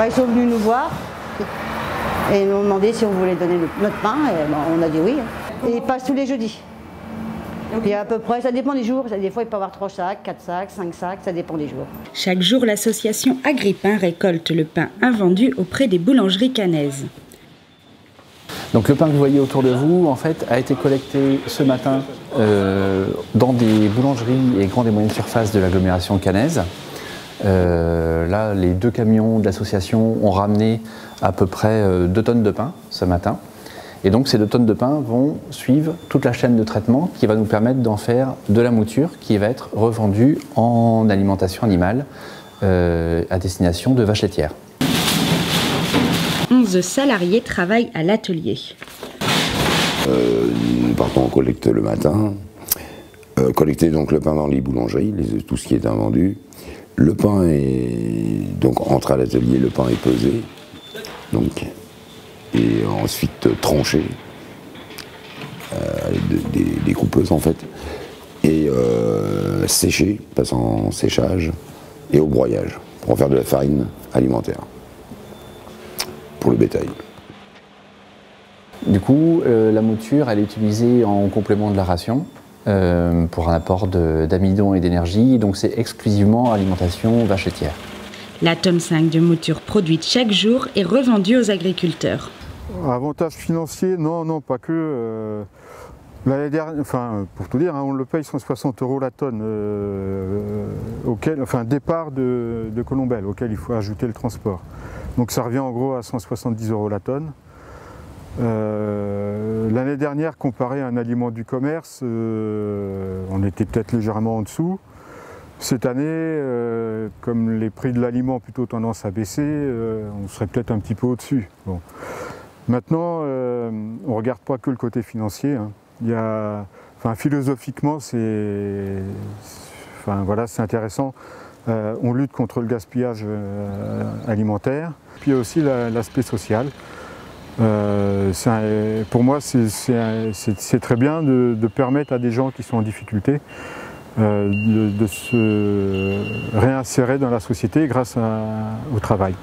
Ils sont venus nous voir et ils nous ont demandé si on voulait donner notre pain. Et on a dit oui. Et ils passent tous les jeudis. Et à peu près, ça dépend des jours. Des fois, il peut y avoir 3 sacs, 4 sacs, 5 sacs, ça dépend des jours. Chaque jour, l'association Agripain récolte le pain invendu auprès des boulangeries cannaises. Donc le pain que vous voyez autour de vous, en fait, a été collecté ce matin dans des boulangeries et grandes et moyennes surfaces de l'agglomération cannaise. Là, les 2 camions de l'association ont ramené à peu près 2 tonnes de pain ce matin. Et donc ces 2 tonnes de pain vont suivre toute la chaîne de traitement qui va nous permettre d'en faire de la mouture qui va être revendue en alimentation animale à destination de vaches laitières. 11 salariés travaillent à l'atelier. Nous partons en collecte le matin, collecter donc le pain dans les boulangeries, tout ce qui est invendu. Le pain est donc entre à l'atelier, le pain est pesé, donc, et ensuite tranché, des coupeuses en fait, et séché, passe en séchage et au broyage pour en faire de la farine alimentaire pour le bétail. Du coup, la mouture, elle est utilisée en complément de la ration pour un apport d'amidon et d'énergie, donc c'est exclusivement alimentation vache laitière. La tonne 5 de mouture produite chaque jour est revendue aux agriculteurs. Avantage financier, non, pas que. L'année dernière, enfin, pour tout dire, on le paye 160 € la tonne, départ de Colombelle, auquel il faut ajouter le transport. Donc ça revient en gros à 170 € la tonne. L'année dernière, comparé à un aliment du commerce, on était peut-être légèrement en dessous. Cette année, comme les prix de l'aliment ont plutôt tendance à baisser, on serait peut-être un petit peu au-dessus. Bon. Maintenant, on ne regarde pas que le côté financier. Hein. Philosophiquement, c'est intéressant. On lutte contre le gaspillage alimentaire. Puis il y a aussi l'aspect social. Pour moi, c'est très bien de permettre à des gens qui sont en difficulté de se réinsérer dans la société grâce au travail.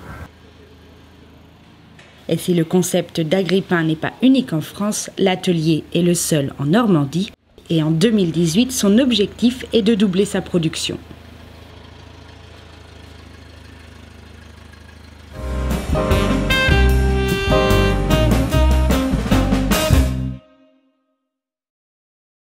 Et si le concept d'Agripain n'est pas unique en France, l'atelier est le seul en Normandie. Et en 2018, son objectif est de doubler sa production.